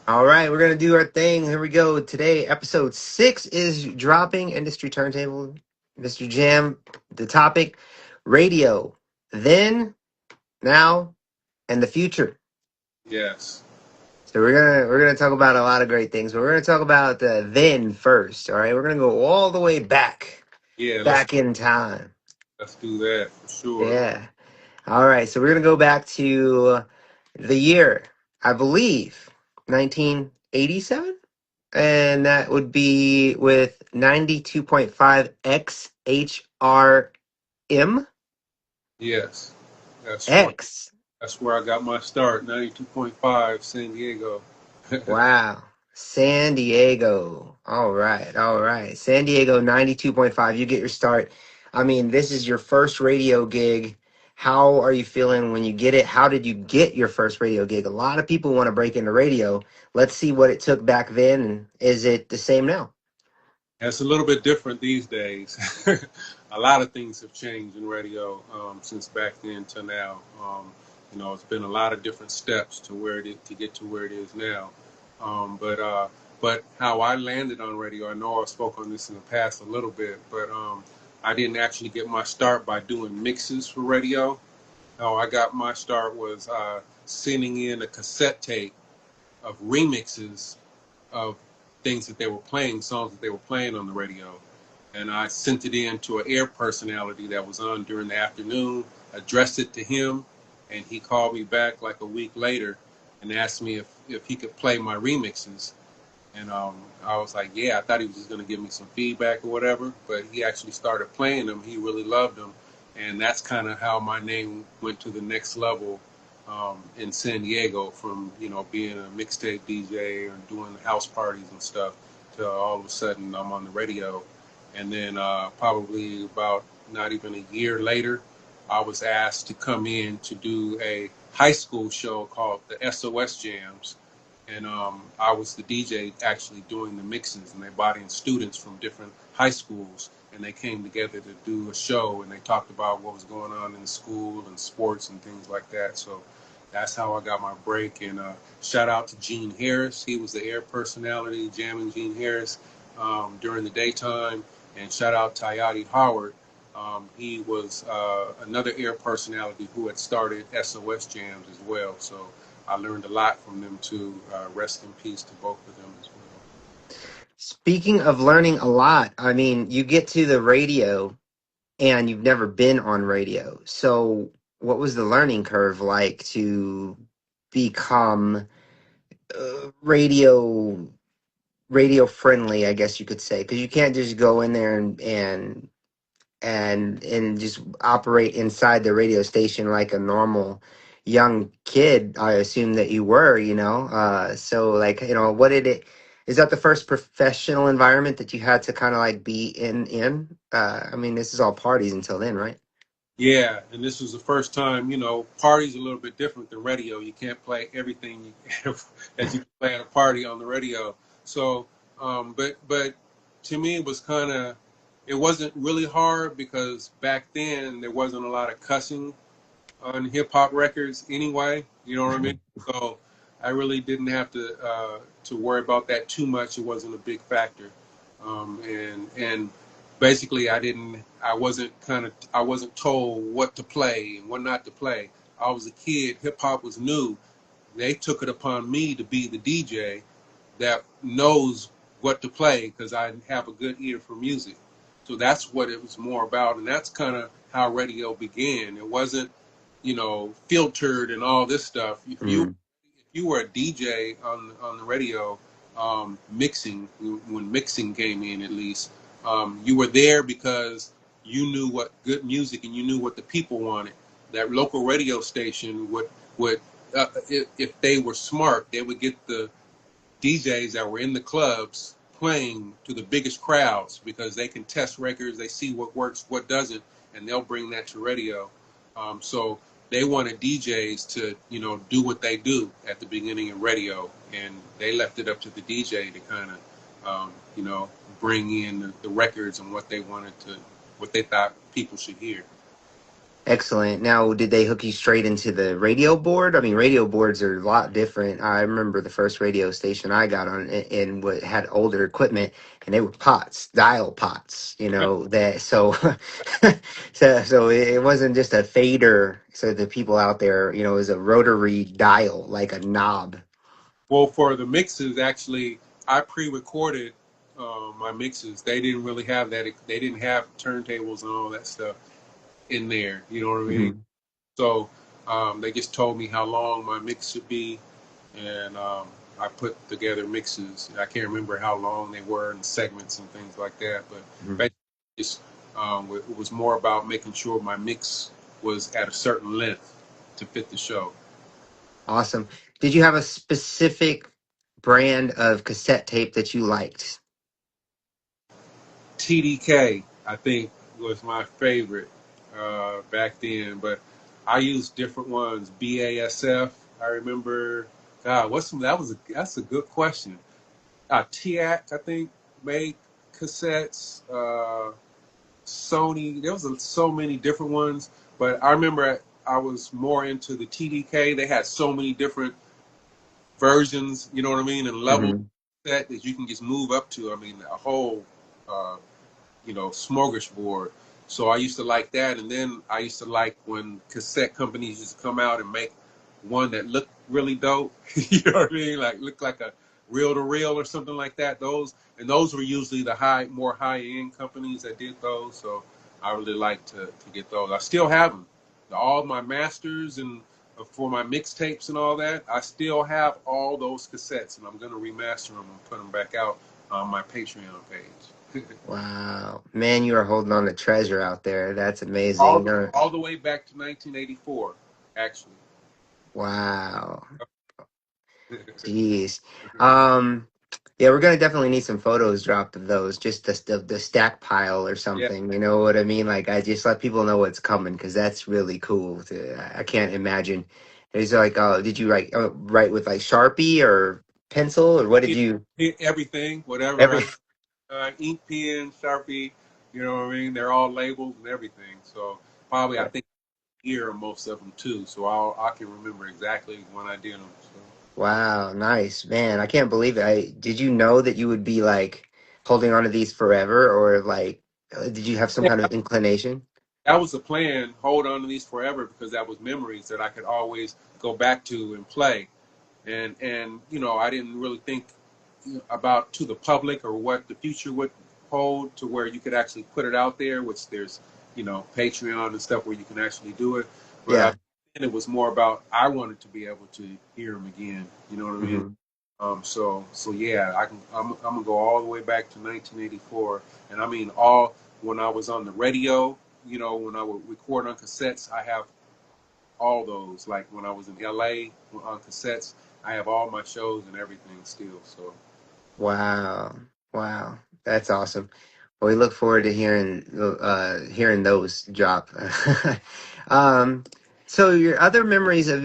All right, we're gonna do our thing. Here we go. Today, episode 6 is dropping. Industry turntable, Mr. Jam. The topic: radio. Then, now, and the future. Yes. So we're gonna talk about a lot of great things, but we're gonna talk about the then first. All right, we're gonna go all the way Yeah, back in time. let's do that for sure. Yeah. All right, so we're gonna go back to the year, I believe, 1987. And that would be with 92.5 XHRM. Yes. That's right. X. That's where I got my start, 92.5 San Diego. Wow. San Diego. All right. All right. San Diego 92.5. You get your start. I mean, this is your first radio gig. How are you feeling when you get it? How did you get your first radio gig? A lot of people want to break into radio. Let's see what it took back then. And is it the same now? It's a little bit different these days. A lot of things have changed in radio since back then to now. It's been a lot of different steps to where to get to where it is now. But how I landed on radio, I know I spoke on this in the past a little bit, but I didn't actually get my start by doing mixes for radio. How I got my start was sending in a cassette tape of remixes of things that they were playing, songs that they were playing on the radio. And I sent it in to an air personality that was on during the afternoon, addressed it to him, and he called me back like a week later and asked me if he could play my remixes. And I was like, yeah, I thought he was just going to give me some feedback or whatever, but he actually started playing them. He really loved them. And that's kind of how my name went to the next level in San Diego, from, being a mixtape DJ and doing house parties and stuff, to all of a sudden I'm on the radio. And then probably about not even a year later, I was asked to come in to do a high school show called the SOS Jams. And I was the DJ actually doing the mixes, and they brought in students from different high schools, and they came together to do a show, and they talked about what was going on in the school and sports and things like that. So that's how I got my break. And shout out to Gene Harris. He was the air personality, jamming Gene Harris during the daytime. And shout out to Tayati Howard. He was another air personality who had started SOS Jams as well. So I learned a lot from them too. Rest in peace to both of them as well. Speaking of learning a lot, I mean, you get to the radio and you've never been on radio. So, what was the learning curve like to become radio friendly, I guess you could say? Because you can't just go in there and just operate inside the radio station like a normal young kid. I assume that you were, so like, what did it is that the first professional environment that you had to kind of like be in? I mean, this is all parties until then, right? Yeah, and this was the first time, party's a little bit different than radio. You can't play everything that you can play at a party on the radio. So, but to me, it wasn't really hard because back then there wasn't a lot of cussing on hip hop records anyway. You know what I mean? So I really didn't have to worry about that too much. It wasn't a big factor, and basically I wasn't told what to play and what not to play. I was a kid. Hip hop was new. They took it upon me to be the DJ that knows what to play because I have a good ear for music. So that's what it was more about, and that's kind of how radio began. It wasn't, filtered and all this stuff. If you were a DJ on the radio, mixing, when mixing came in, at least, you were there because you knew what good music and you knew what the people wanted. That local radio station would if they were smart, they would get the DJs that were in the clubs playing to the biggest crowds because they can test records, they see what works, what doesn't, and they'll bring that to radio. So they wanted DJs to, do what they do at the beginning of radio, and they left it up to the DJ to kind of, bring in the records and what they thought people should hear. Excellent. Now, did they hook you straight into the radio board? I mean, radio boards are a lot different. I remember the first radio station I got on and what had older equipment, and they were pots, dial pots. You know that. So, so it wasn't just a fader. So the people out there, you know, it was a rotary dial, like a knob. Well, for the mixes, actually, I pre-recorded my mixes. They didn't really have that. They didn't have turntables and all that stuff in there. You know what I mean? Hmm. So they just told me how long my mix should be, and I put together mixes. I can't remember how long they were and segments and things like that, but Hmm. basically, just, it was more about making sure my mix was at a certain length to fit the show. Awesome. Did you have a specific brand of cassette tape that you liked? TDK, I think, was my favorite back then, but I used different ones. BASF, I remember. God, what's some? That's a good question. TIAC, I think, made cassettes. Sony, there was so many different ones, but I remember I was more into the TDK. They had so many different versions, you know what I mean, and levels Hmm. that you can just move up to. I mean, a whole uh, smorgasbord. So I used to like that, and then I used to like when cassette companies used to come out and make one that looked really dope. You know what I mean? Like looked like a reel to reel or something like that. Those were usually the more high end companies that did those. So I really like to get those. I still have them. All my masters and for my mixtapes and all that, I still have all those cassettes, and I'm gonna remaster them and put them back out on my Patreon page. Wow, man, you are holding on to treasure out there. That's all amazing. all the way back to 1984, actually. Wow, jeez. Um, yeah, we're gonna definitely need some photos dropped of those, just the stack pile or Yeah, something. You know what I mean? Like, I just let people know what's coming because that's really cool. I can't imagine. It's like, did you write with like Sharpie or pencil or what did you? everything, whatever. Every Ink pen, Sharpie, you know what I mean. They're all labeled and everything. So probably I think here most of them too. So I can remember exactly when I did them. So. Wow, nice, man. I can't believe it. Did you know that you would be like holding on to these forever or like did you have some Yeah, kind of inclination? that was the plan. Hold on to these forever because that was memories that I could always go back to and play. And I didn't really think about to the public or what the future would hold to where you could actually put it out there, which there's Patreon and stuff where you can actually do it. But Yeah. and it was more about I wanted to be able to hear them again. You know what I mean? Hmm. So yeah, I'm gonna go all the way back to 1984, and I mean all when I was on the radio. When I would record on cassettes, I have all those. Like when I was in LA on cassettes, I have all my shows and everything still. So Wow. Wow. That's awesome. Well, we look forward to hearing those drop. um so your other memories of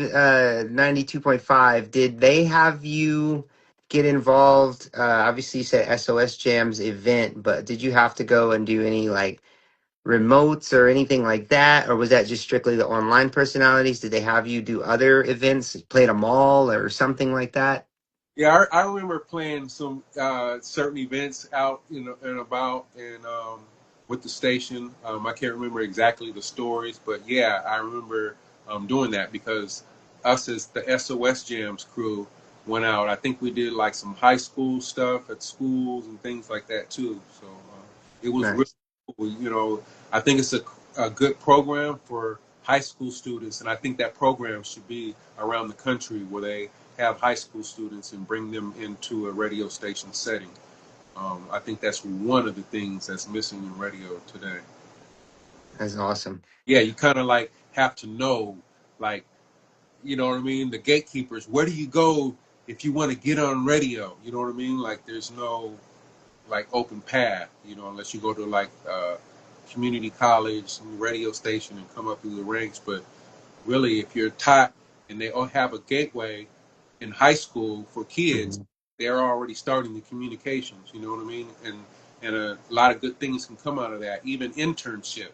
92.5, did they have you get involved? Obviously you said SOS Jams event, but did you have to go and do any like remotes or anything like that, or was that just strictly the online personalities? Did they have you do other events, play at a mall or something like that? yeah, I remember playing some certain events out and about and with the station. I can't remember exactly the stories, but yeah, I remember doing that because us as the SOS Jams crew went out. I think we did like some high school stuff at schools and things like that too. So it was really Nice. cool. I think it's a good program for high school students, and I think that program should be around the country where they have high school students and bring them into a radio station setting. I think that's one of the things that's missing in radio today. That's awesome. Yeah, you kind of like have to know, like, you know what I mean? The gatekeepers, where do you go if you want to get on radio? You know what I mean? Like, there's no like open path, unless you go to like community college and radio station and come up through the ranks. But really, if you're taught and they all have a gateway in high school for kids, Mhm. they're already starting the communications. You know what I mean? And a lot of good things can come out of that. Even internship.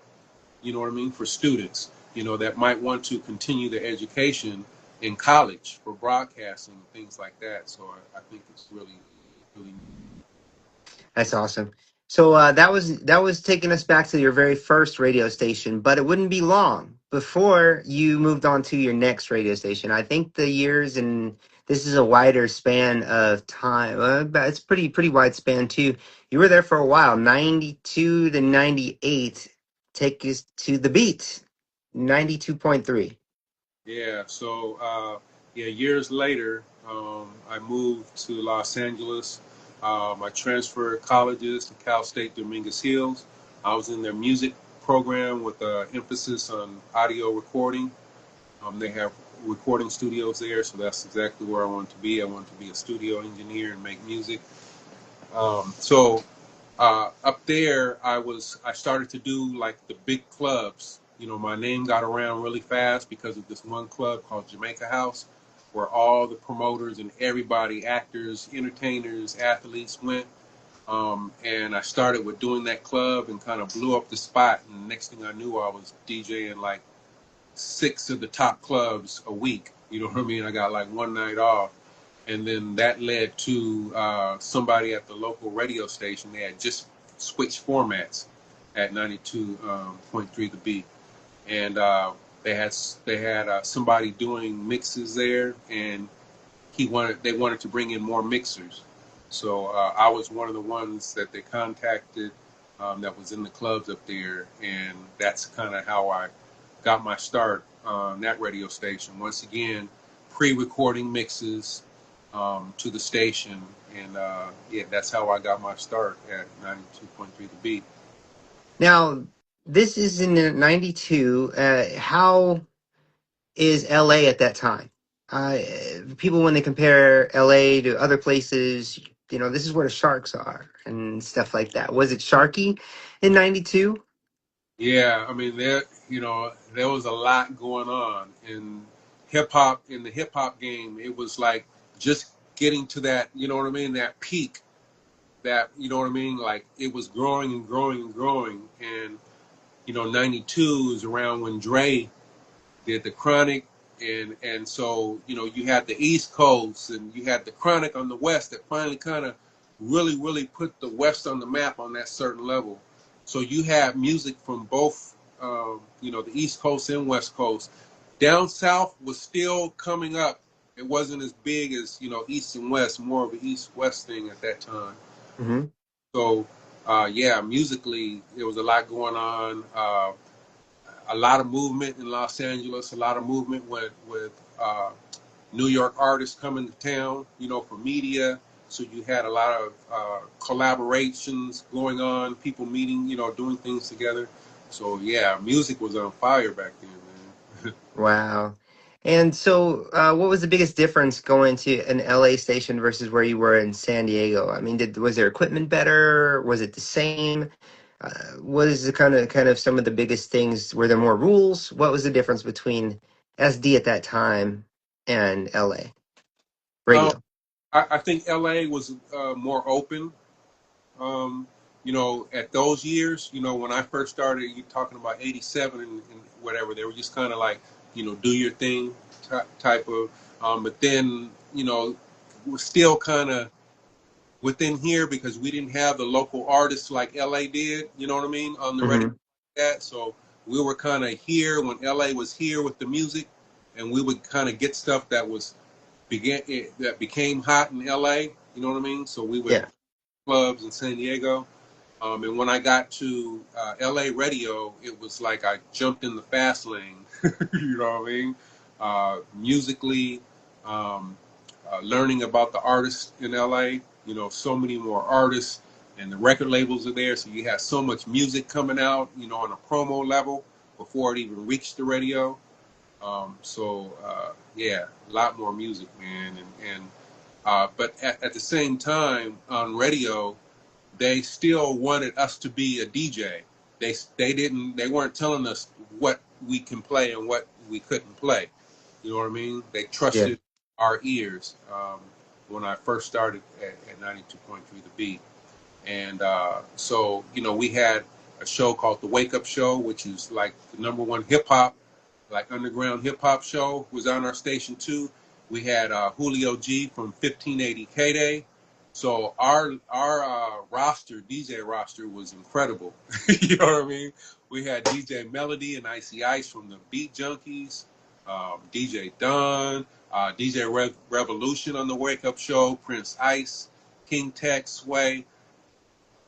You know what I mean, for students. that might want to continue their education in college for broadcasting and things like that. So I think it's really, really. That's awesome. So that was taking us back to your very first radio station, but it wouldn't be long before you moved on to your next radio station. I think the years, and this is a wider span of time. But it's pretty wide span too. You were there for a while, 92 to 98. Take us to the beat, 92.3. Yeah. So yeah, years later, I moved to Los Angeles. I transferred colleges to Cal State Dominguez Hills. I was in their music program with an emphasis on audio recording. They have recording studios there, so that's exactly where I wanted to be. I wanted to be a studio engineer and make music. So up there, I started to do like the big clubs. My name got around really fast because of this one club called Jamaica House, where all the promoters and everybody, actors, entertainers, athletes went. And I started with doing that club and kind of blew up the spot. And the next thing I knew, I was DJing like 6 of the top clubs a week. You know what I mean? I got like one night off. And then that led to somebody at the local radio station. They had just switched formats at 92.3 The Beat. And they had somebody doing mixes there, and they wanted to bring in more mixers. So I was one of the ones that they contacted that was in the clubs up there, and that's kind of how I got my start on that radio station. Once again, pre-recording mixes to the station, and yeah, that's how I got my start at 92.3 The Beat. Now, this is in 92. How is LA at that time? Uh, People, when they compare LA to other places, this is where the sharks are and stuff like that. Was it sharky in 92? Yeah, I mean there was a lot going on in hip hop. In the hip hop game, it was like just getting to that, you know what I mean, that peak, that, you know what I mean, like it was growing and growing and growing. And 92 is around when Dre did the Chronic, and so you had the East Coast and you had the Chronic on the West that finally kind of really put the West on the map on that certain level. So you had music from both, the East Coast and West Coast. Down South was still coming up. It wasn't as big as East and West, more of an East-West thing at that time. Mm-hmm. So yeah, musically there was a lot going on. A lot of movement in Los Angeles, a lot of movement with New York artists coming to town, for media. So you had a lot of collaborations going on, people meeting, doing things together. So yeah, music was on fire back then, man. Wow. And so, what was the biggest difference going to an LA station versus where you were in San Diego? I mean, was their equipment better? Was it the same? What is the kind of some of the biggest things? Were there more rules? What was the difference between SD at that time and LA um, radio? I think LA was more open. At those years, when I first started, you're talking about 87 and whatever, they were just kind of like, do your thing type of, but then, we're still kind of within here because we didn't have the local artists like LA did, you know what I mean, on the radio. Hmm. That. So we were kind of here when LA was here with the music, and we would kind of get stuff that became hot in LA, you know what I mean? So we would Yeah. clubs in San Diego. And when I got to LA radio, it was like I jumped in the fast lane. You know what I mean? Musically, um, learning about the artists in LA. So many more artists, and the record labels are there. So you have so much music coming out, on a promo level before it even reached the radio. Yeah, a lot more music, man. But at the same time, on radio, they still wanted us to be a DJ. They weren't telling us what we can play and what we couldn't play. You know what I mean? They Yeah. trusted our ears when I first started at 92.3 The Beat. And so we had a show called The Wake Up Show, which is like the number one hip hop like underground hip hop show was on our station too. We had Julio G from 1580 K Day. So our roster, DJ roster, was incredible. You know what I mean? We had DJ Melody and Icy Ice from the Beat Junkies, DJ Dunn, DJ Revolution on the Wake Up Show, Prince Ice, King Tech, Sway.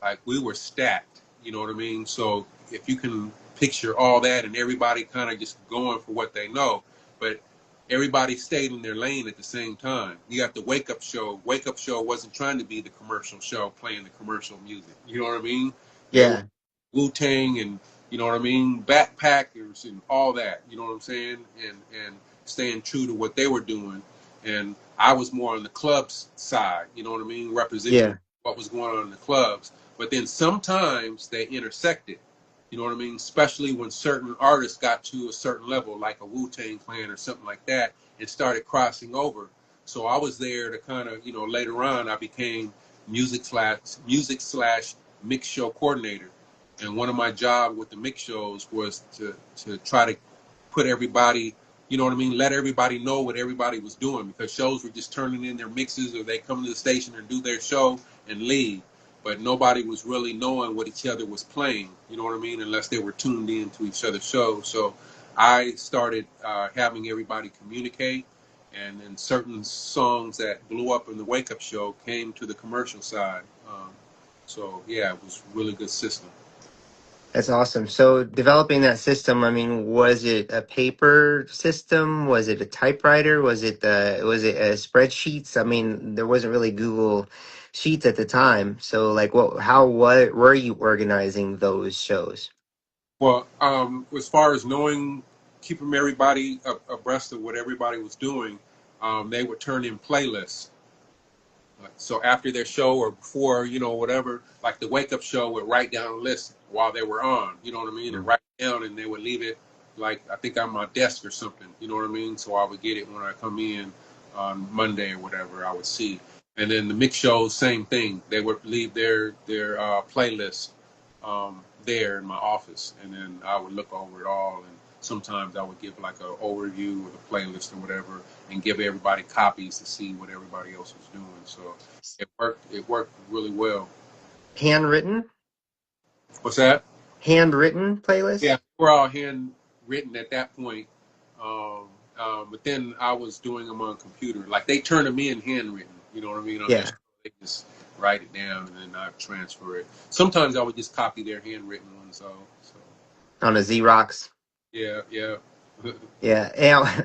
Like we were stacked. You know what I mean? So if you can picture all that and everybody kind of just going for what they know, but everybody stayed in their lane at the same time. You got the Wake Up Show. Wake Up Show wasn't trying to be the commercial show playing the commercial music. You know what I mean? They were Yeah. Wu-Tang and, you know what I mean, backpackers and all that, you know what I'm saying? And staying true to what they were doing. And I was more on the clubs side, you know what I mean, representing Yeah. what was going on in the clubs. But then sometimes they intersected, you know what I mean, especially when certain artists got to a certain level, like a Wu-Tang Clan or something like that, and started crossing over. So I was there to kind of, you know, later on I became music slash mix show coordinator. And one of my job with the mix shows was to try to put everybody, you know what I mean, let everybody know what everybody was doing, because shows were just turning in their mixes, or they come to the station and do their show and leave. But nobody was really knowing what each other was playing, you know what I mean, unless they were tuned in to each other's shows. So I started having everybody communicate, and then certain songs that blew up in the Wake Up Show came to the commercial side. So yeah, it was a really good system. That's awesome. So developing that system, I mean, was it a paper system? Was it a typewriter? Was it spreadsheets? I mean, there wasn't really Google Sheets at the time. So like what were you organizing those shows? Well, as far as knowing, keeping everybody abreast of what everybody was doing, they would turn in playlists. So after their show or before, you know, whatever, like the Wake Up Show would write down a list while they were on, you know what I mean, and Mm. write it down, and they would leave it, like, I think on my desk or something, you know what I mean? So I would get it when I come in on Monday or whatever, I would see. And then the mix shows, same thing. They would leave their playlist there in my office, and then I would look over it all, and sometimes I would give like an overview of the playlist or whatever, and give everybody copies to see what everybody else was doing. So it worked. It worked really well. Handwritten? What's that? Handwritten Yeah, playlists? we're all handwritten at that point. Um, but then I was doing them on computer. Like they turn them in handwritten. You know what I mean? On their Yeah, show, they just write it down and then I transfer it. Sometimes I would just copy their handwritten ones. So on a Xerox. yeah, yeah. Yeah.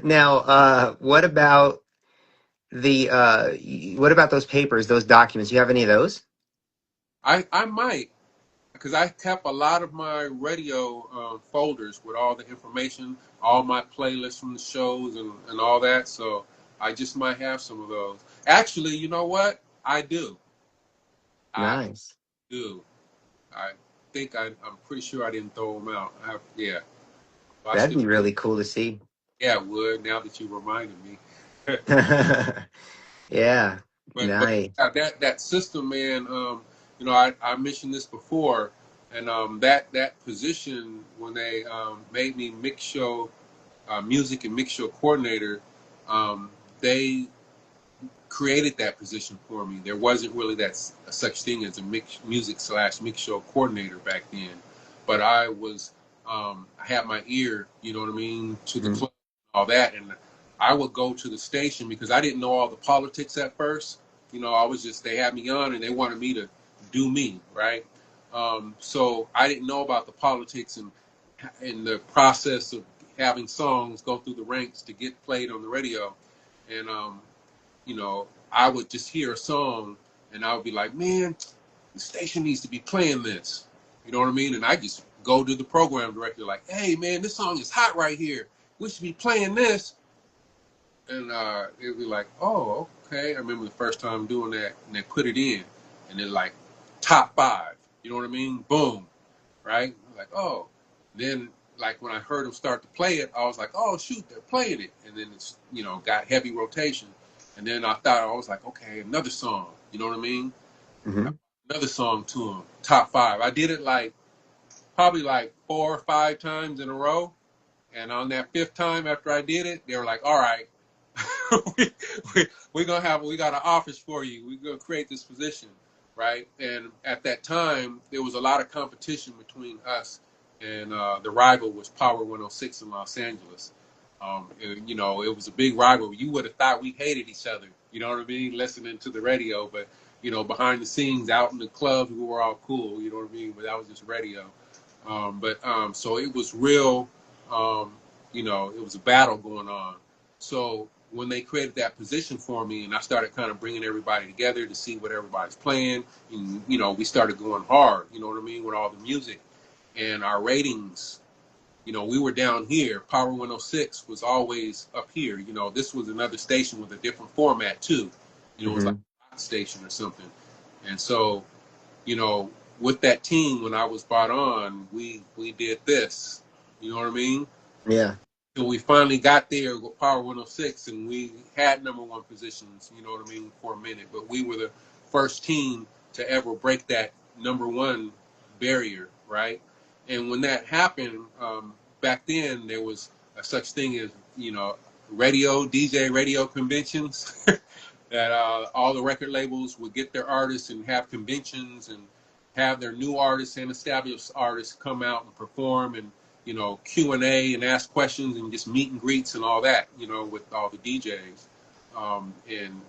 Now, what about those papers, those documents? You have any of those? I might. Because I kept a lot of my radio folders with all the information, all my playlists from the shows and all that. So I just might have some of those. Actually, you know what? I do. I Nice. do. I think I'm pretty sure I didn't throw them out. Yeah. I That'd still, be really cool to see. yeah, I would now that you reminded me. Yeah, But nice. that system, man. You know, I mentioned this before, and that position when they made me mix show music and mix show coordinator, they created that position for me. There wasn't really such thing as a mix music slash mix show coordinator back then, but I had my ear, you know what I mean, to the Mhm. club, all that, and I would go to the station because I didn't know all the politics at first. You know, they had me on and they wanted me to do me, right? So I didn't know about the politics and the process of having songs go through the ranks to get played on the radio, and you know, I would just hear a song and I would be like, man, the station needs to be playing this. You know what I mean? And I just go to the program director like, hey, man, this song is hot right here. We should be playing this. And it would be like, oh, okay. I remember the first time doing that, and they put it in, and then like top five. You know what I mean? Boom, right? Like, oh. Then like when I heard them start to play it, I was like, oh shoot, they're playing it. And then it's, you know, got heavy rotation. And then I was like, okay, another song. You know what I mean? Mhm. Another song to them. Top five. I did it like probably like 4 or 5 times in a row. And on that fifth time after I did it, they were like, all right, we, we got an office for you. We're going to create this position, right? And at that time, there was a lot of competition between us, and the rival was Power 106 in Los Angeles. And, it was a big rival. You would have thought we hated each other, you know what I mean, listening to the radio. But, behind the scenes, out in the clubs, we were all cool, you know what I mean? But that was just radio. So it was real, it was a battle going on. So when they created that position for me, and I started kind of bringing everybody together to see what everybody's playing, and, we started going hard, you know what I mean, with all the music. And our ratings, we were down here. Power 106 was always up here. This was another station with a different format, too. It was like Mm-hmm. a rock station or something. And so, you know, with that team, when I was brought on, we did this. You know what I mean? Yeah. So we finally got there with Power 106, and we had number one positions, you know what I mean, for a minute. But we were the first team to ever break that number one barrier, right? And when that happened, back then there was a such thing as, DJ radio conventions that all the record labels would get their artists and have conventions and have their new artists and established artists come out and perform and Q&A and ask questions and just meet and greets and all that, with all the DJs. And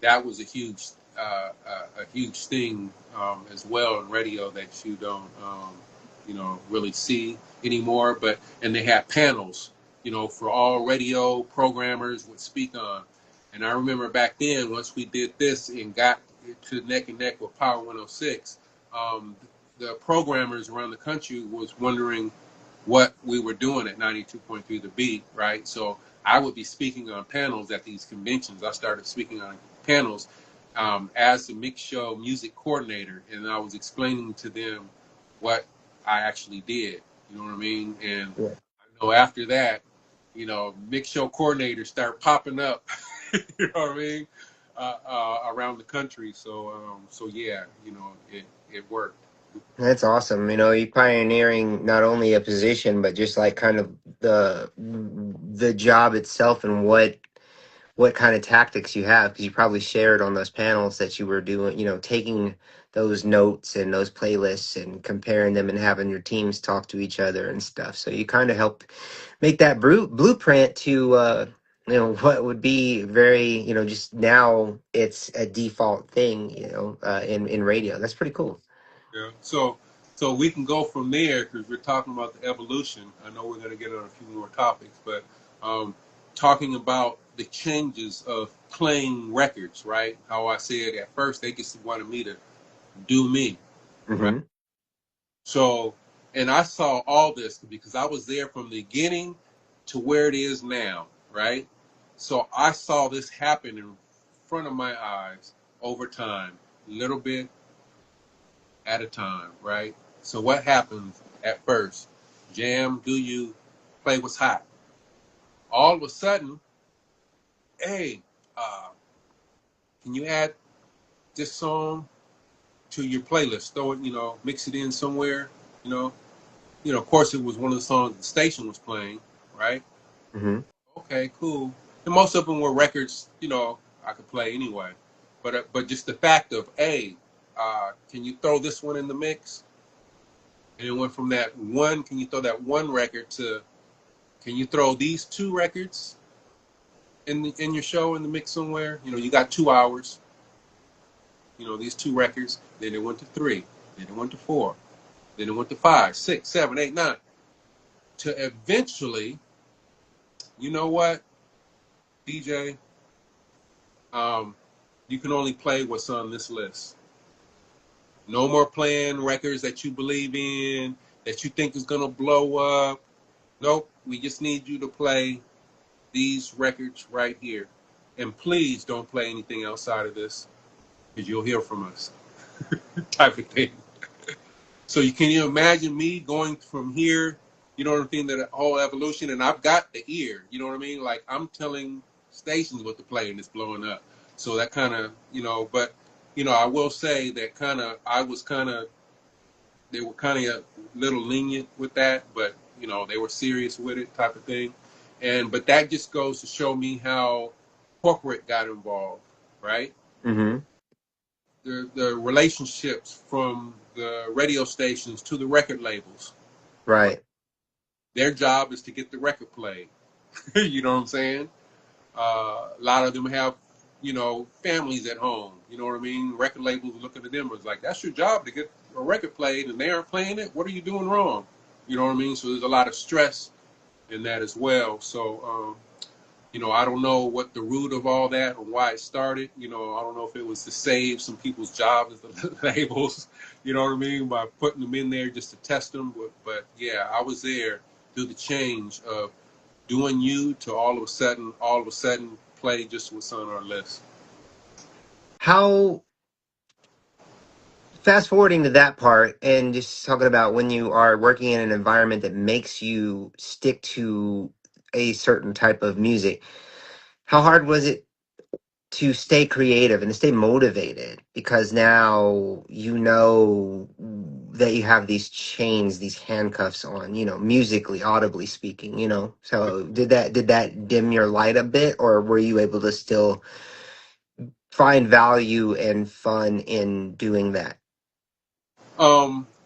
that was a huge thing as well in radio that you don't, really see anymore. And they had panels, for all radio programmers would speak on. And I remember back then, once we did this and got to neck and neck with Power 106, the programmers around the country was wondering what we were doing at 92.3 The Beat, right? So I would be speaking on panels at these conventions. I started speaking on panels as the mix show music coordinator, and I was explaining to them what I actually did. You know what I mean? And Yeah. I know after that, mix show coordinators start popping up. You know what I mean? Around the country. So yeah, it worked. That's awesome. You pioneering not only a position, but just like kind of the job itself and what kind of tactics you have, because you probably shared on those panels that you were doing, taking those notes and those playlists and comparing them and having your teams talk to each other and stuff. So you kind of helped make that blueprint to what would be very, just now it's a default thing, in radio. That's pretty cool. Yeah. So we can go from there because we're talking about the evolution. I know we're going to get on a few more topics, but talking about the changes of playing records, right? How I said at first they just wanted me to do me, right? Hmm. So, and I saw all this because I was there from the beginning to where it is now, right? So I saw this happen in front of my eyes over time, little bit at a time, right? So what happens at first? Jam, do you play what's hot? All of a sudden, hey, uh, can you add this song to your playlist? Throw it, mix it in somewhere, you know. Of course, it was one of the songs the station was playing, right? Hmm. Okay, cool. And most of them were records, I could play anyway. But just the fact of, hey, can you throw this one in the mix? And it went from that one, can you throw that one record to, can you throw these two records in your show in the mix somewhere? You got 2 hours, these two records. Then it went to three. Then it went to four. Then it went to 5, 6, 7, 8, 9. To eventually, you know what, DJ, you can only play what's on this list. No more playing records that you believe in, that you think is going to blow up. Nope, we just need you to play these records right here. And please don't play anything outside of this because you'll hear from us type of thing. So can you imagine me going from here, you know what I mean, that whole evolution, and I've got the ear, you know what I mean? Like I'm telling stations what to play and it's blowing up. So that kind of, but, I will say that they were kind of a little lenient with that, but they were serious with it, type of thing. But that just goes to show me how corporate got involved, right? Mm-hmm. The relationships from the radio stations to the record labels. Right? Right. Their job is to get the record played. You know what I'm saying? A lot of them have, families at home. You know what I mean? Record labels looking at them as like, that's your job to get a record played, and they aren't playing it. What are you doing wrong? You know what I mean? So there's a lot of stress in that as well. So, I don't know what the root of all that and why it started. I don't know if it was to save some people's jobs as the labels, you know what I mean, by putting them in there just to test them. But yeah, I was there through the change of doing you to all of a sudden, play just what's on our list. How, fast forwarding to that part and just talking about when you are working in an environment that makes you stick to a certain type of music, how hard was it to stay creative and to stay motivated, because now you know that you have these chains, these handcuffs on, musically, audibly speaking, so did that dim your light a bit, or were you able to still find value and fun in doing that?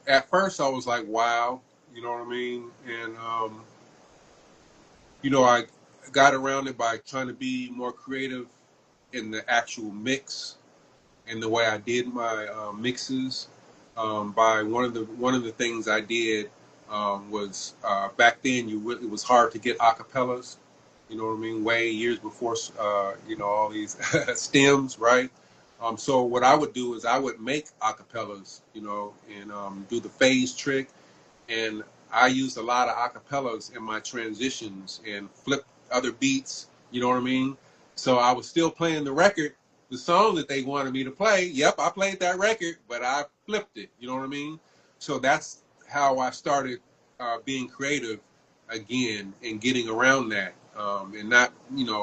At first, I was like, wow, you know what I mean? And, I got around it by trying to be more creative in the actual mix and the way I did my mixes. By one of the things I did was back then it was hard to get acapellas. You know what I mean? Way years before all these stems, right? So what I would do is I would make acapellas, and do the phase trick, and I used a lot of acapellas in my transitions and flipped other beats. You know what I mean? So I was still playing the song that they wanted me to play. Yep, I played that record, but I flipped it. You know what I mean? So that's how I started being creative again and getting around that, and not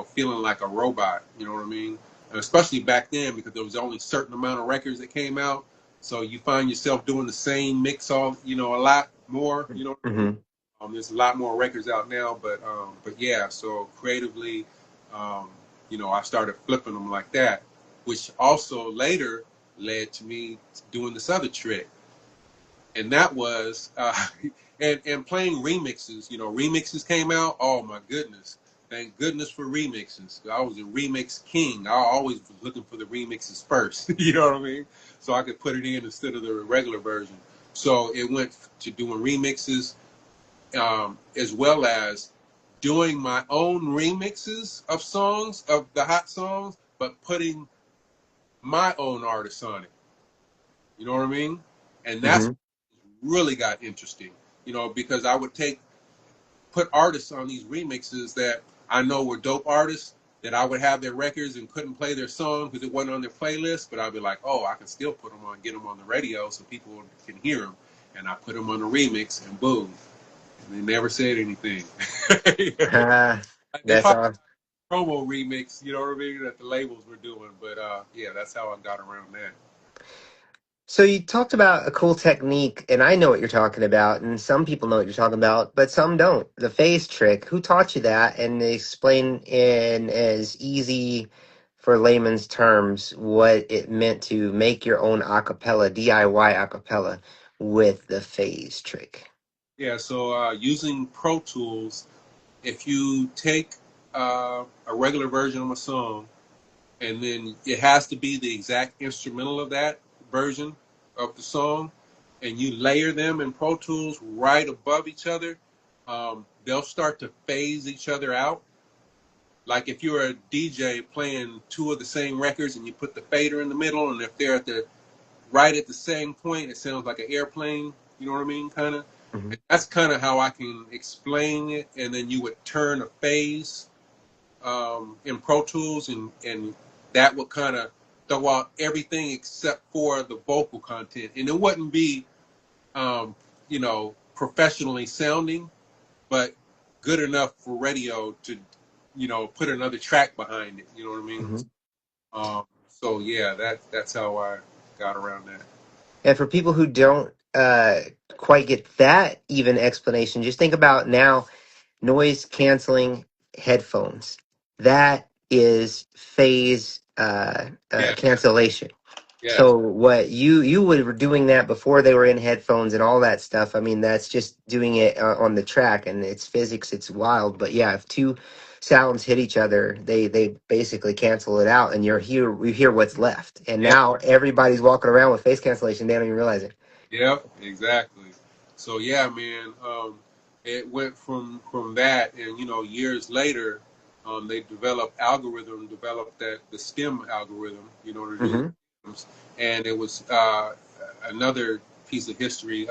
feeling like a robot. You know what I mean? And especially back then, because there was only a certain amount of records that came out, so you find yourself doing the same mix all a lot more. You know, Hmm. there's a lot more records out now, but yeah. So creatively, um, I started flipping them like that, which also later led to me doing this other trick, and that was and playing remixes. Remixes came out. Oh my goodness! Thank goodness for remixes. I was a remix king. I always was looking for the remixes first. You know what I mean? So I could put it in instead of the regular version. So it went to doing remixes, as well as doing my own remixes of songs, of the hot songs, but putting my own artists on it. You know what I mean? And that's Hmm. really got interesting, because I would put artists on these remixes that I know were dope artists, that I would have their records and couldn't play their song because it wasn't on their playlist, but I'd be like, oh, I can still put them on, get them on the radio so people can hear them. And I put them on the remix, and boom, and they never said anything. They That's probably all. promo remix, you know what I mean, that the labels were doing. But yeah, that's how I got around that. So you talked about a cool technique, and I know what you're talking about, and some people know what you're talking about, but some don't. The phase trick. Who taught you that? And explain in as easy for layman's terms what it meant to make your own acapella, DIY acapella, with the phase trick. Yeah, so using Pro Tools, if you take a regular version of a song, and then it has to be the exact instrumental of that version of the song, and you layer them in Pro Tools right above each other, they'll start to phase each other out. Like if you're a DJ playing two of the same records and you put the fader in the middle, and if they're right at the same point, it sounds like an airplane. You know what I mean? Kind of. Hmm. That's kind of how I can explain it. And then you would turn a phase in Pro Tools, and that would kind of throw out everything except for the vocal content, and it wouldn't be professionally sounding, but good enough for radio to put another track behind it. You know what I mean? Hmm. So yeah, that's how I got around that. And for people who don't uh, quite get that even explanation. Just think about now noise canceling headphones. That is phase Yeah, cancellation. yes, So what you were doing that before they were in headphones and all that stuff. I mean, that's just doing it on the track, and it's physics. It's wild, but yeah, if two sounds hit each other, they basically cancel it out, and you hear what's left. And yeah, now everybody's walking around with face cancellation. They don't even realize it. yeah, exactly. So yeah, man, it went from that, and years later, they developed that the STEM algorithm, to do Hmm. STEMs, and it was another piece of history.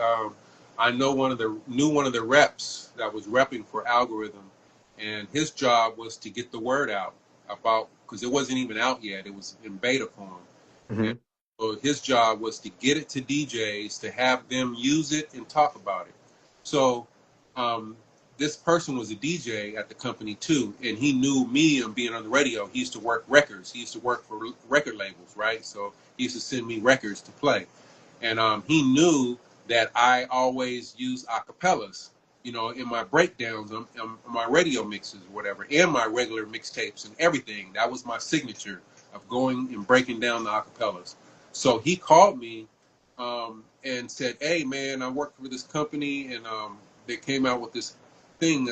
I knew one of the reps that was repping for algorithm, and his job was to get the word out about, because it wasn't even out yet; it was in beta form. And Hmm. so his job was to get it to DJs, to have them use it and talk about it. So um, this person was a DJ at the company too, and he knew me and being on the radio. He used to work records. He used to work for record labels, right? So he used to send me records to play, and he knew that I always use acapellas, in my breakdowns, my radio mixes, or whatever, and my regular mixtapes and everything. That was my signature of going and breaking down the acapellas. So he called me and said, "Hey, man, I work for this company, and they came out with this thing,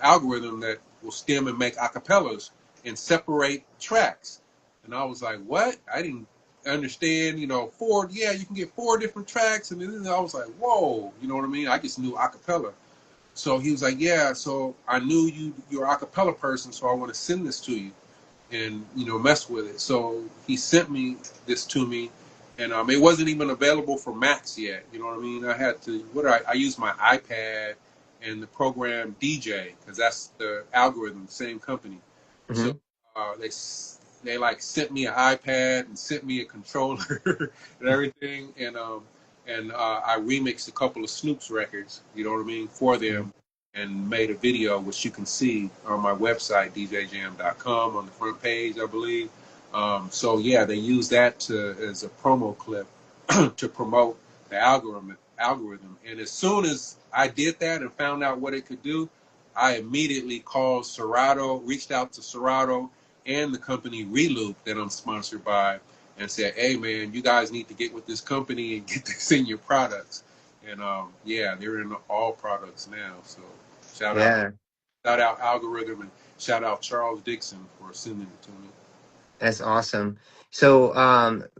algorithm that will stem and make acapellas and separate tracks." And I was like, "What?" I didn't understand, four. Yeah, you can get four different tracks, and then I was like, "Whoa," you know what I mean? I just knew acapella. So he was like, "Yeah." So I knew you're an acapella person, so I want to send this to you and mess with it. So he sent me this to me, and it wasn't even available for Macs yet. You know what I mean? I had to I used my iPad and the program DJ, because that's the algorithm, same company. So Hmm. they like sent me an iPad and sent me a controller and everything, and I remixed a couple of Snoop's records. You know what I mean, for them, and made a video, which you can see on my website, djjam.com, on the front page, I believe. So yeah, they use that as a promo clip to promote the algorithm. And as soon as I did that and found out what it could do, I immediately called Serato, reached out to Serato and the company Reloop that I'm sponsored by, and said, "Hey man, you guys need to get with this company and get this in your products." And yeah, they're in all products now. So shout out, Yeah. shout out algorithm, and shout out Charles Dixon for sending it to me. That's awesome. So,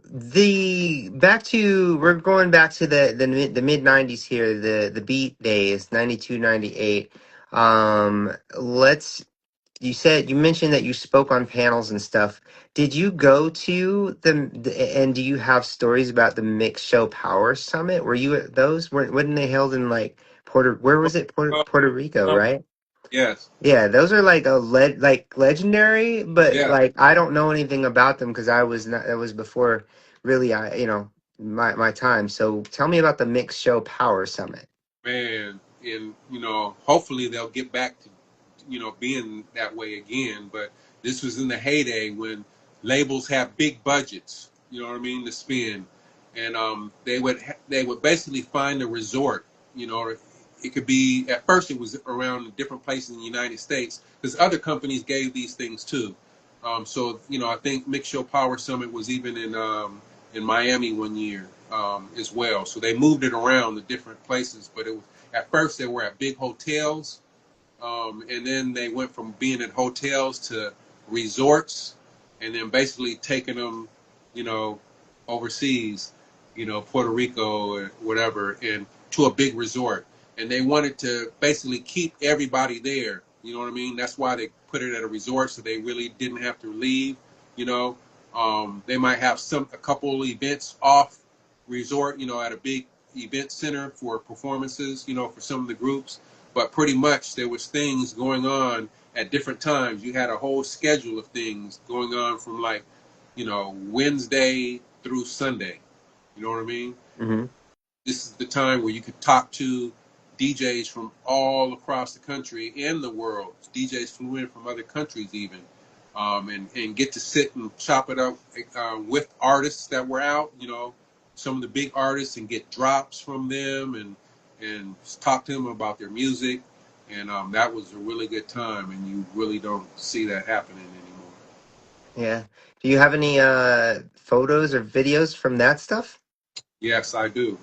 the back to we're going back to the mid '90s here, the beat days, 92, 98. Let's. You mentioned that you spoke on panels and stuff. Did you go to and do you have stories about the Mix Show Power Summit? Were you at those? Weren't they held in like where was it? Uh, Puerto Rico, right? yes, Yeah, those are like like legendary, but yeah, like I don't know anything about them because I was not that was before really my time. So tell me about the Mix Show Power Summit. man, and hopefully they'll get back to being that way again. But this was in the heyday when labels have big budgets, you know what I mean, to spend, and they would basically find a resort. It could be, at first it was around different places in the United States, because other companies gave these things too. So I think Mix Show Power Summit was even in Miami one year, as well. So they moved it around to different places, but it was, at first they were at big hotels, and then they went from being at hotels to resorts, and then basically taking them, you know, overseas, Puerto Rico or whatever, and to a big resort. And they wanted to basically keep everybody there. You know what I mean? That's why they put it at a resort, so they really didn't have to leave. You know, they might have a couple events off resort, at a big event center for performances, for some of the groups, but pretty much there was things going on at different times. You had a whole schedule of things going on from, like, Wednesday through Sunday. You know what I mean? Hmm. This is the time where you could talk to DJs from all across the country and the world. DJs flew in from other countries even, and get to sit and chop it up with artists that were out, some of the big artists and get drops from them and talk to them about their music. And that was a really good time, and you really don't see that happening anymore. Yeah. Do you have any photos or videos from that stuff? Yes, I do.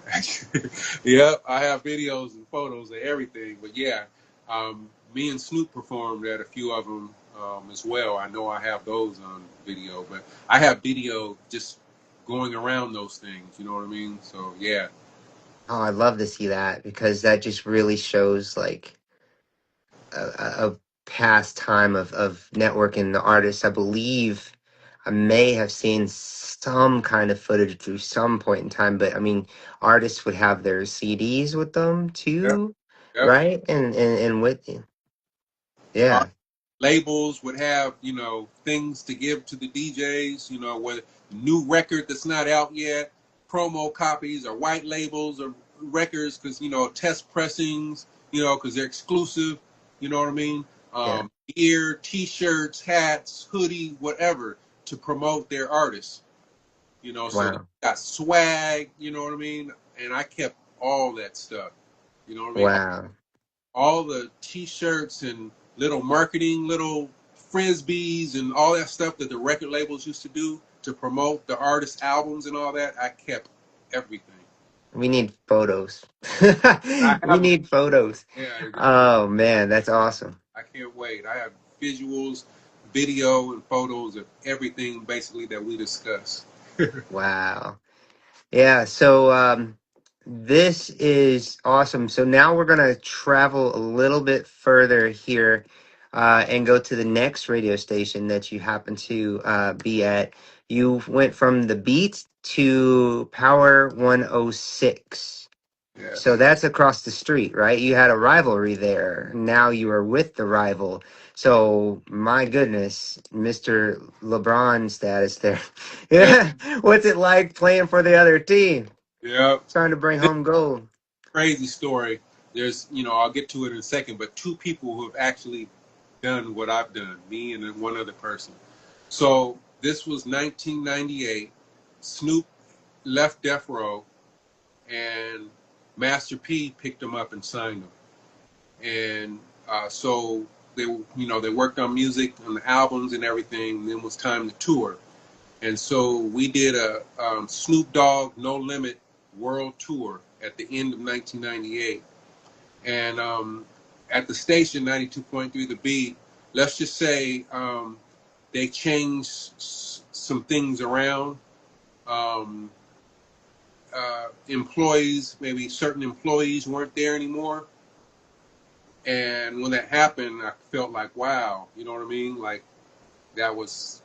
Yep, I have videos and photos of everything. But yeah, me and Snoop performed at a few of them as well. I know I have those on video, but I have video just going around those things. You know what I mean? So yeah, Oh, I'd love to see that because that just really shows like a past time of networking the artists. I believe I may have seen some kind of footage through some point in time, but I mean, artists would have their CDs with them yep, too, yep. right? And with Uh, yeah, Labels would have, things to give to the DJs, whether new record that's not out yet, promo copies or white labels or records because, test pressings, because they're exclusive, you know what I mean? yeah, Gear, t-shirts, hats, hoodie, whatever to promote their artists, so they wow, got swag, you know what I mean? And I kept all that stuff, you know what I mean? wow. All the t-shirts and little marketing, little frisbees and all that stuff that the record labels used to do to promote the artist albums and all that. I kept everything. We need photos. I We have them. need photos. Yeah, Oh man, that's awesome. I can't wait. I have visuals, video, and photos of everything basically that we discuss. Wow. Yeah, so this is awesome. So now we're gonna travel a little bit further here and go to the next radio station that you happen to be at. You went from the Beat to Power 106. So Yes. that's across the street, right? You had a rivalry there. Now you are with the rival. So my goodness, Mr. LeBron status there. Yeah. Yeah. What's it like playing for the other team? Yeah. Trying to bring This home gold. crazy story. There's, I'll get to it in a second, but two people who have actually done what I've done, me and then one other person. So this was 1998. Snoop left Death Row, and Master P picked him up and signed him. And so they worked on music, on the albums and everything. And then it was time to tour. And so we did a Snoop Dogg No Limit World Tour at the end of 1998. And at the station, 92.3 The Beat, let's just say they changed some things around. Um, Employees, maybe certain employees weren't there anymore. And when that happened, I felt like, wow, you know what I mean? Like that was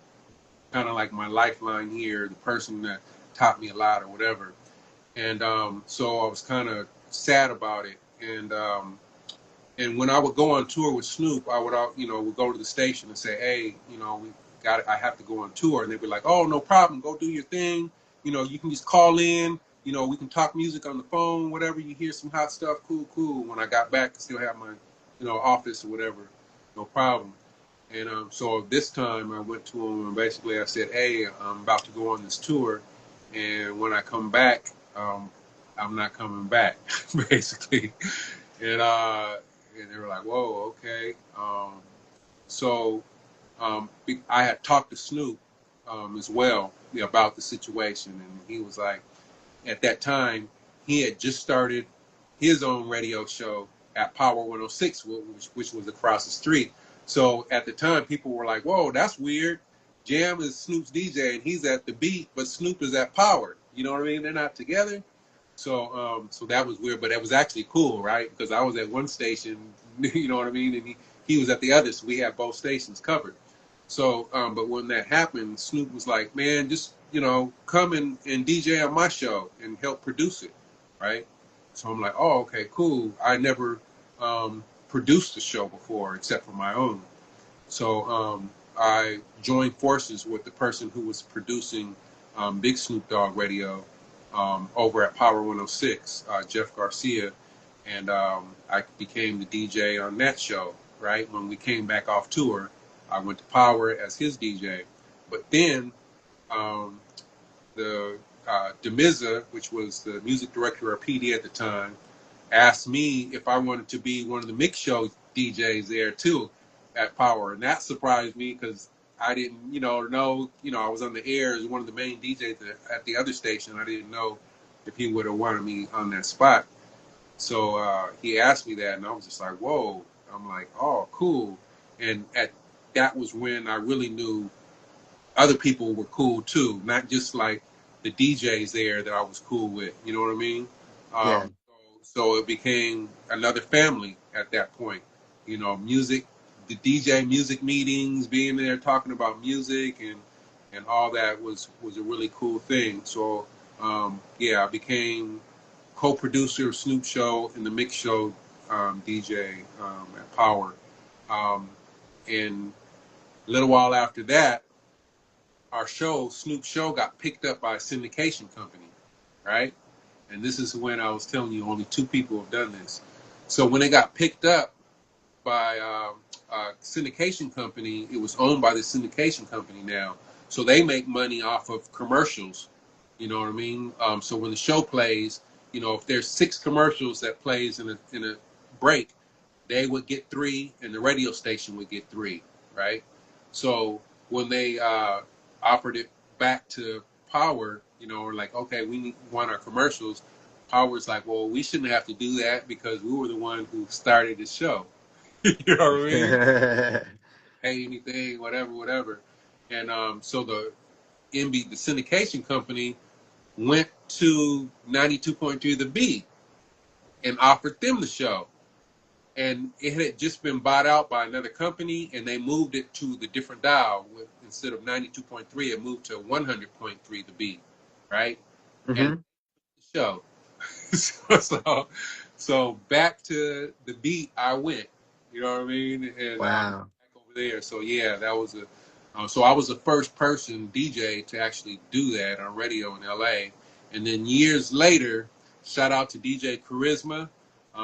kind of like my lifeline here, the person that taught me a lot or whatever. And so I was kind of sad about it. And when I would go on tour with Snoop, I would, would go to the station and say, hey, we got it. I have to go on tour. And they'd be like, oh, no problem. Go do your thing. You can just call in. We can talk music on the phone, whatever. You hear some hot stuff, cool, cool. When I got back, I still have my, office or whatever. No problem. And so this time I went to him and basically I said, hey, I'm about to go on this tour. And when I come back, I'm not coming back, basically. And and they were like, "Whoa, okay." So I had talked to Snoop as well, about the situation, and he was like, at that time, he had just started his own radio show at Power 106, which was across the street. So at the time, people were like, "Whoa, that's weird. Jam is Snoop's DJ, and he's at the Beat, but Snoop is at Power. You know what I mean? They're not together." So that was weird, but it was actually cool, right? Because I was at one station, you know what I mean, and he was at the other, so we had both stations covered. So, but when that happened, Snoop was like, "Man, just come and DJ on my show and help produce it, right?" So I'm like, "Oh, okay, cool." I never produced a show before except for my own. So I joined forces with the person who was producing Big Snoop Dogg Radio over at Power 106, Jeff Garcia, and I became the DJ on that show. Right when we came back off tour, I went to Power as his DJ. But then um, the Demiza, which was the music director of PD at the time, asked me if I wanted to be one of the mix show DJs there too at Power, and that surprised me because I didn't, know, I was on the air as one of the main DJs at the other station. I didn't know if he would have wanted me on that spot. So he asked me that, and I was just like, "Whoa!" I'm like, "Oh, cool." And that was when I really knew other people were cool too, not just like the DJs there that I was cool with. You know what I mean? Yeah. So it became another family at that point. Music, the DJ music meetings, being there talking about music and all that was a really cool thing. So yeah, I became co-producer of Snoop Show and the Mix Show DJ at Power. Um, and a little while after that, our show, Snoop Show, got picked up by a syndication company, right? And this is when I was telling you only two people have done this. So when it got picked up by a syndication company, it was owned by the syndication company now. So they make money off of commercials. You know what I mean? So when the show plays, if there's 6 commercials that plays in a break, they would get 3, and the radio station would get 3, right? So when they offered it back to Power, we're like, okay, want our commercials. Power's like, well, we shouldn't have to do that because we were the one who started the show. You know what I mean? Pay anything, whatever. And so the syndication company went to 92.3 The Beat and offered them the show. And it had just been bought out by another company, and they moved it to the different dial. Instead of 92.3, it moved to 100.3 The Beat, right? And hmm the show. so back to The Beat I went. You know what I mean? And Wow. back over there. So yeah, that was so I was the first person DJ to actually do that on radio in LA. And then years later, shout out to DJ Charisma,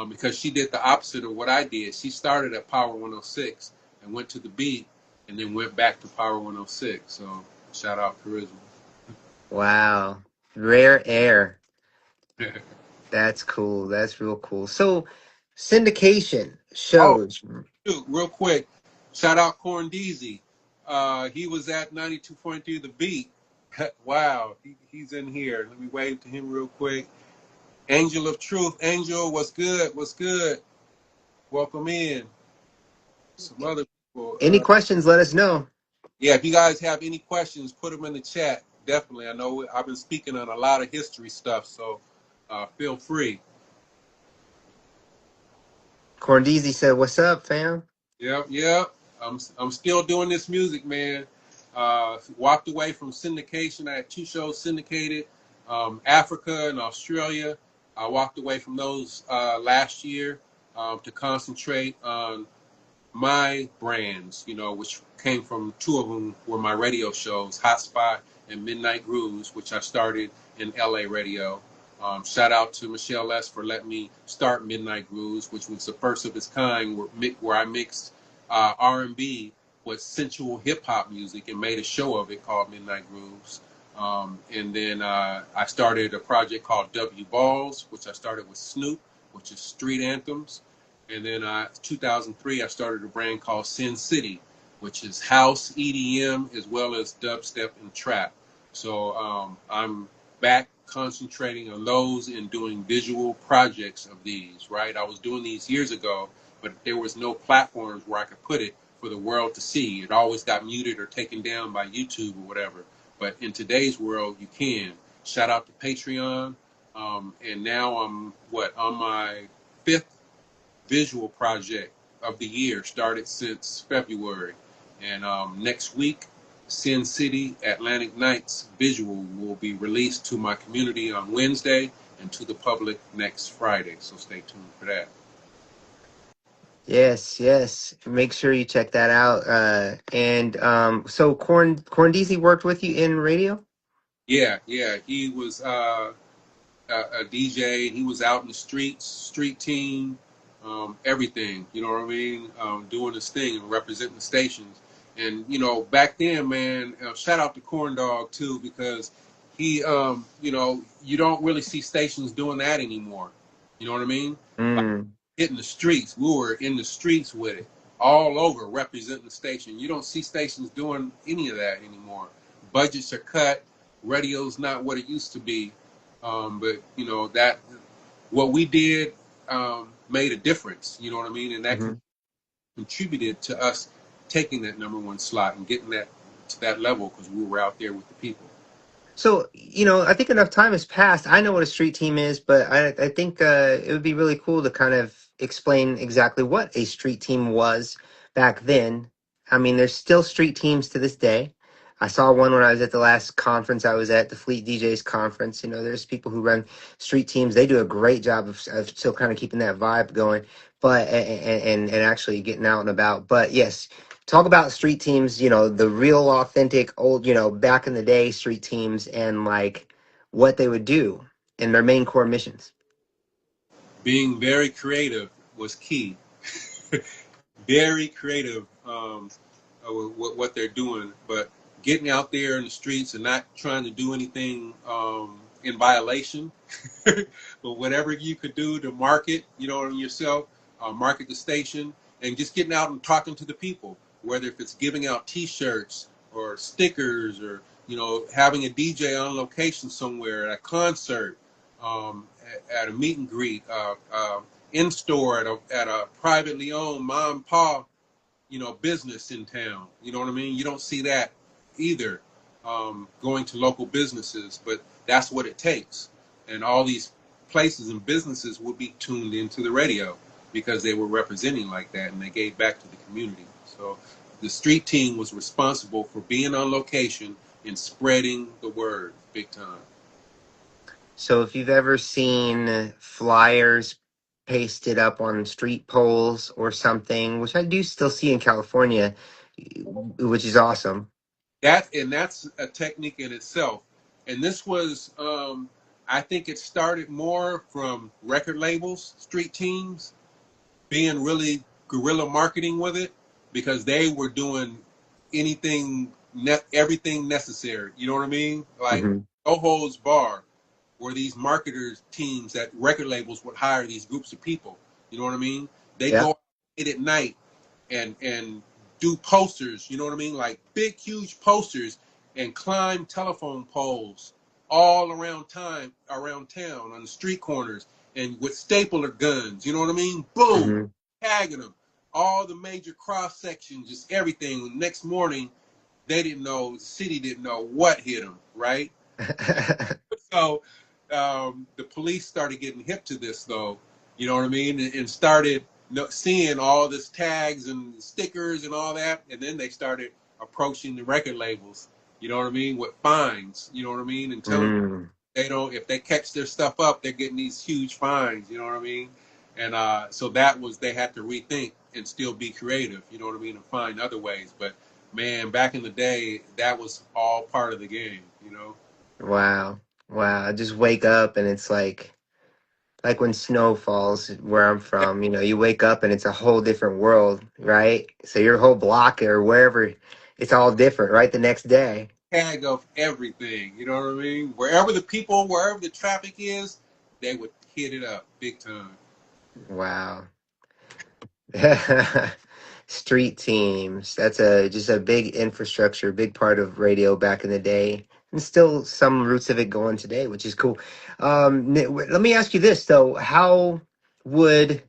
because she did the opposite of what I did. She started at Power 106 and went to The Beat, and then went back to Power 106. So shout out Charisma. Wow. Rare air. That's cool. That's real cool. So, syndication Oh, shows. shoot, real quick, shout out Corn Deezy. He was at 92.3 The Beat. Wow, he's in here. Let me wave to him real quick. Angel of Truth. Angel, what's good? What's good? Welcome in. Some other people. Any questions, let us know. Yeah, if you guys have any questions, put them in the chat. Definitely. I know I've been speaking on a lot of history stuff, so feel free. Corndeezy said, "What's up, fam?" Yep. I'm still doing this music, man. Walked away from syndication. I had 2 shows syndicated, Africa and Australia. I walked away from those last year to concentrate on my brands, which came from 2 of them were my radio shows, Hotspot and Midnight Grooves, which I started in LA radio. Shout out to Michelle S. for letting me start Midnight Grooves, which was the first of its kind where I mixed R&B with sensual hip hop music and made a show of it called Midnight Grooves. And then I started a project called W Balls, which I started with Snoop, which is street anthems. And then 2003, I started a brand called Sin City, which is house, EDM, as well as dubstep and trap. So I'm back concentrating on those and doing visual projects of these, right? I was doing these years ago, but there was no platforms where I could put it for the world to see. It always got muted or taken down by YouTube or whatever. But in today's world, you can. Shout out to Patreon. And now I'm, on my 5th visual project of the year, started since February. And next week, Sin City Atlantic Nights visual will be released to my community on Wednesday and to the public next Friday. So stay tuned for that. Yes, yes. Make sure you check that out. And so Corndeezy worked with you in radio? Yeah. He was a DJ. He was out in the streets, street team, everything. You know what I mean? Doing his thing and representing the stations. And back then, man, shout out to Corn Dog too, because you know, you don't really see stations doing that anymore. You know what I mean? Like Mm. hitting the streets. We were in the streets with it, all over representing the station. You don't see stations doing any of that anymore. Budgets are cut. Radio's not what it used to be. But you know that what we did made a difference. You know what I mean? And that Hmm. contributed to us taking that number one slot and getting that to that level because we were out there with the people. So, I think enough time has passed. I know what a street team is, but I think it would be really cool to kind of explain exactly what a street team was back then. I mean, there's still street teams to this day. I saw one when I was at the last conference I was at, the Fleet DJs conference. There's people who run street teams. They do a great job of still kind of keeping that vibe going, but and actually getting out and about. But yes, talk about street teams, the real authentic old, back in the day street teams and like what they would do and their main core missions. Being very creative was key. Very creative with what they're doing, but getting out there in the streets and not trying to do anything in violation, but whatever you could do to market, yourself, market the station, and just getting out and talking to the people, whether if it's giving out T-shirts or stickers or having a DJ on location somewhere at a concert, at a meet and greet, in store at a privately owned mom and pop, business in town. You know what I mean? You don't see that either, going to local businesses, but that's what it takes. And all these places and businesses would be tuned into the radio because they were representing like that and they gave back to the community. So the street team was responsible for being on location and spreading the word big time. So if you've ever seen flyers pasted up on street poles or something, which I do still see in California, which is awesome. That's a technique in itself. And this was, I think it started more from record labels, street teams, being really guerrilla marketing with it because they were doing everything necessary. You know what I mean? Like Hmm. no holds bar were these marketers teams that record labels would hire these groups of people. You know what I mean? They Yeah. go late at night and do posters, you know what I mean? Like big, huge posters and climb telephone poles all around town on the street corners and with stapler guns, you know what I mean? Boom, Hmm. tagging them. All the major cross sections, just everything. The next morning, they didn't know, the city didn't know what hit them, right? So the police started getting hip to this, though. You know what I mean? And started seeing all this tags and stickers and all that, and then they started approaching the record labels. You know what I mean? With fines. You know what I mean? And telling them Mm. they don't, if they catch their stuff up, they're getting these huge fines. You know what I mean? And so they had to rethink and still be creative. You know what I mean? And find other ways. But man, back in the day, that was all part of the game. You know. Wow. Wow. I just wake up and it's like when snow falls where I'm from, you wake up and it's a whole different world, right? So your whole block or wherever, it's all different, right? The next day. Tag of everything. You know what I mean? Wherever the traffic is, they would hit it up big time. Wow. Street teams. That's just a big infrastructure, big part of radio back in the day. And still some roots of it going today, which is cool. Let me ask you this though. Would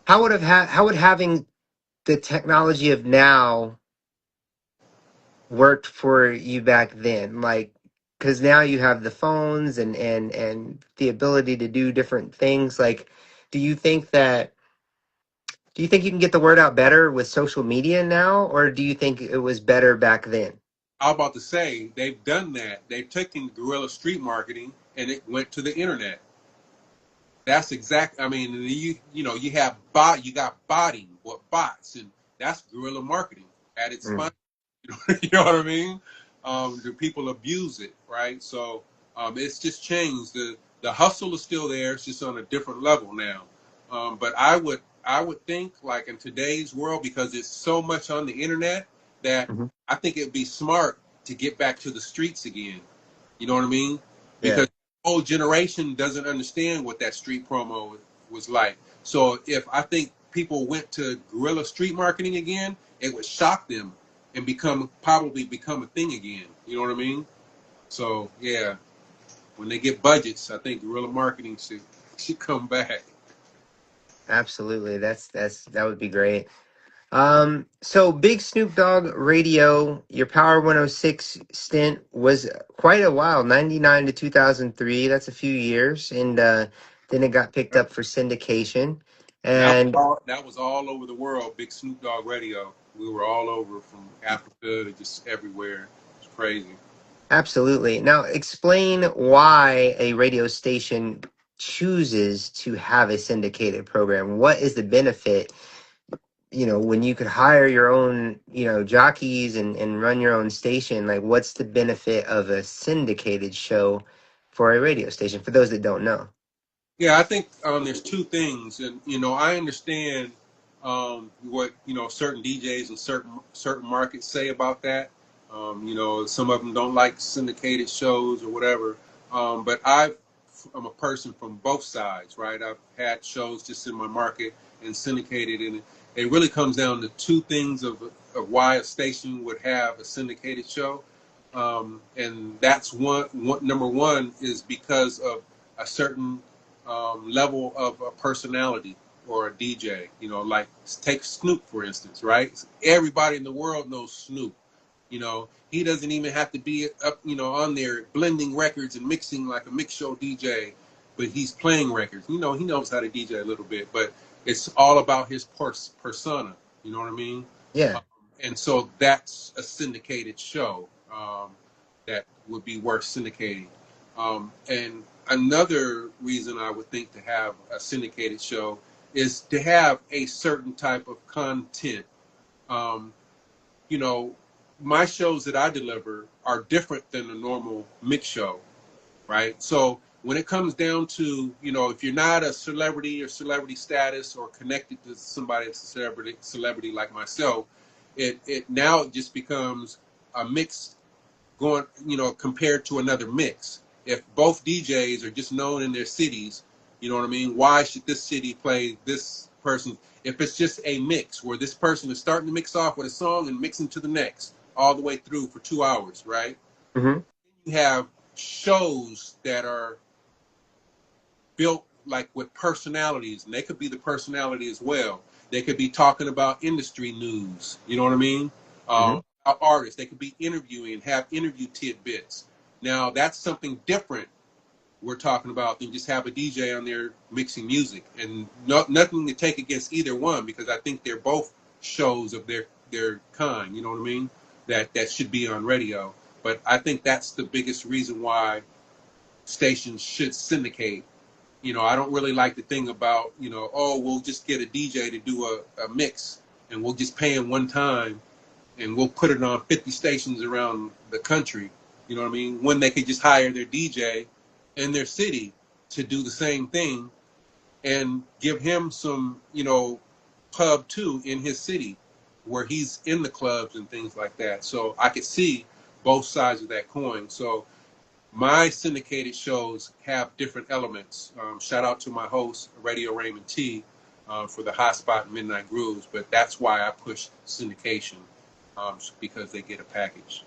how would having the technology of now worked for you back then? Like, because now you have the phones and the ability to do different things. Like, do you think that do you think you can get the word out better with social media now, or do you think it was better back then? I was about to say they've done that. They've taken guerrilla street marketing and it went to the internet. That's exact. I mean, you have you got botting, what bots, and that's guerrilla marketing at its Mm, finest. You know what I mean? The people abuse it, right? So it's just changed. The hustle is still there. It's just on a different level now. But I would think like in today's world because it's so much on the internet that mhm. I think it'd be smart to get back to the streets again. You know what I mean? Yeah. Because the whole generation doesn't understand what that street promo was like. So if I think people went to guerrilla street marketing again, it would shock them and probably become a thing again. You know what I mean? So yeah, when they get budgets, I think guerrilla marketing should come back. Absolutely. That would be great. So Big Snoop Dogg Radio, your Power 106 stint was quite a while, 99 to 2003. That's a few years. And then it got picked up for syndication. And that was And all over the world. Big Snoop Dogg Radio. We were all over from Africa to just everywhere. It's crazy. absolutely. Now, explain why a radio station chooses to have a syndicated program. What is the benefit, when you could hire your own, jockeys and run your own station? Like, what's the benefit of a syndicated show for a radio station, for those that don't know? Yeah, I think there's two things, and I understand what certain DJs and certain markets say about that. Some of them don't like syndicated shows or whatever. But I'm a person from both sides, right? I've had shows just in my market and syndicated, and it really comes down to two things of why a station would have a syndicated show, and that's number one is because of a certain level of a personality or a DJ. Like take Snoop for instance, right? Everybody in the world knows Snoop. He doesn't even have to be up, on there blending records and mixing like a mix show DJ, but he's playing records. He knows how to DJ a little bit, but it's all about his persona. You know what I mean? Yeah. Um, and so that's a syndicated show that would be worth syndicating. And another reason I would think to have a syndicated show is to have a certain type of content. Um, you know, my shows that I deliver are different than a normal mix show, right? So when it comes down to, if you're not a celebrity or celebrity status or connected to somebody that's a celebrity like myself, it now just becomes a mix going, compared to another mix. If both DJs are just known in their cities, you know what I mean? Why should this city play this person? If it's just a mix where this person is starting to mix off with a song and mixing to the next, all the way through for 2 hours, right? Hmm. You have shows that are built like with personalities, and they could be the personality as well. They could be talking about industry news. You know what I mean? Hmm. About artists. They could be interviewing, have interview tidbits. Now that's something different we're talking about than just have a DJ on there mixing music. And nothing to take against either one because I think they're both shows of their kind. You know what I mean? That should be on radio. But I think that's the biggest reason why stations should syndicate. I don't really like the thing about, oh, we'll just get a DJ to do a mix and we'll just pay him one time and we'll put it on 50 stations around the country. You know what I mean? When they could just hire their DJ in their city to do the same thing and give him some, pub too in his city where he's in the clubs and things like that. So I could see both sides of that coin. So my syndicated shows have different elements. Shout out to my host, Radio Raymond T, for the Hot Spot and Midnight Grooves, but that's why I push syndication, because they get a package.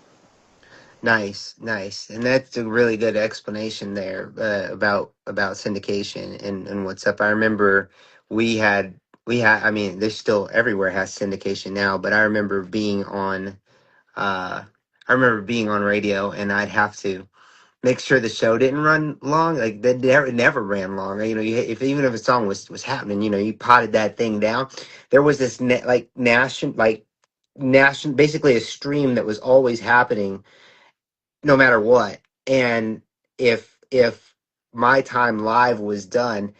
Nice, nice, and that's a really good explanation there, about syndication and what's up. I remember we had. I mean, there's still everywhere has syndication now, but uh, I remember being on radio, and I'd have to make sure the show didn't run long. Like it never ran long. If even if a song was happening, you potted that thing down. There was this nation, basically a stream that was always happening no matter what. And if my time live was done,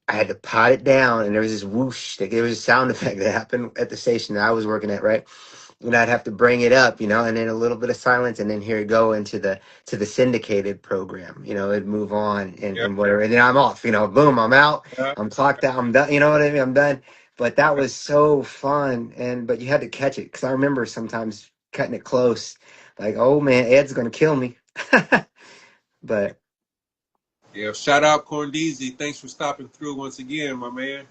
I had to pot it down, and there was this whoosh. There was a sound effect that happened at the station that I was working at, right? And I'd have to bring it up, and then a little bit of silence, and then here it go into the syndicated program. It'd move on Yeah. and whatever, and then I'm off. Boom, I'm out. Yeah. I'm clocked out. I'm done. You know what I mean? I'm done. But that was so fun, but you had to catch it because I remember sometimes cutting it close, like, oh man, Ed's gonna kill me. But Yeah, shout out Corndeezy. Thanks for stopping through once again, my man.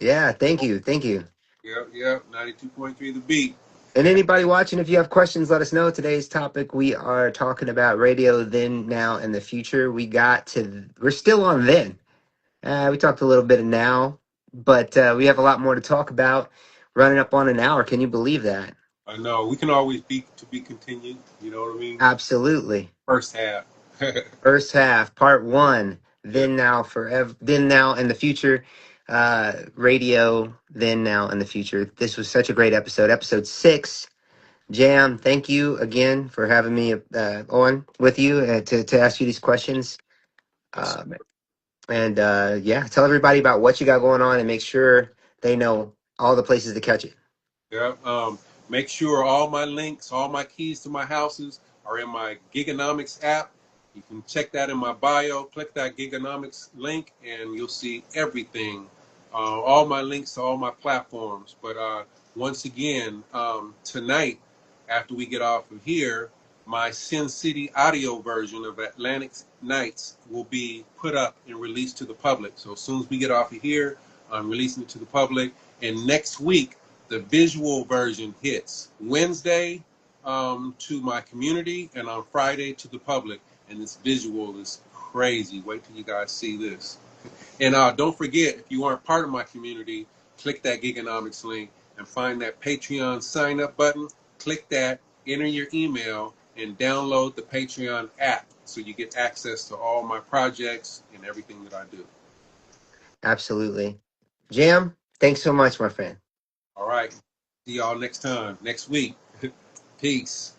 yeah, thank you. Thank you. Yep, yep. 92.3 The Beat. And anybody watching, if you have questions, let us know. Today's topic, we are talking about radio then, now, and the future. We're still on then. We talked a little bit of now, but we have a lot more to talk about. Running up on an hour. Can you believe that? I know. We can always be to be continued. You know what I mean? Absolutely. First half. First half, part one, Yeah, then, now, forever, then, now, and the future. Radio, then, now, and the future. This was such a great episode. Episode 6. Jam, thank you again for having me on with you to ask you these questions. yes. Um, and yeah, tell everybody about what you got going on and make sure they know all the places to catch it. Yeah. Make sure all my links, all my keys to my houses are in my Giganomics app. You can check that in my bio. Click that Giganomics link, and you'll see everything. All my links to all my platforms. But once again, tonight, after we get off of here, my Sin City audio version of Atlantic Nights will be put up and released to the public. So as soon as we get off of here, I'm releasing it to the public. And next week, the visual version hits Wednesday to my community and on Friday to the public. And this visual is crazy. Wait till you guys see this. And don't forget, if you aren't part of my community, click that Giganomics link and find that Patreon sign up button. Click that, enter your email, and download the Patreon app so you get access to all my projects and everything that I do. Absolutely. Jam, thanks so much, my friend. All right. See y'all next time, next week. Peace.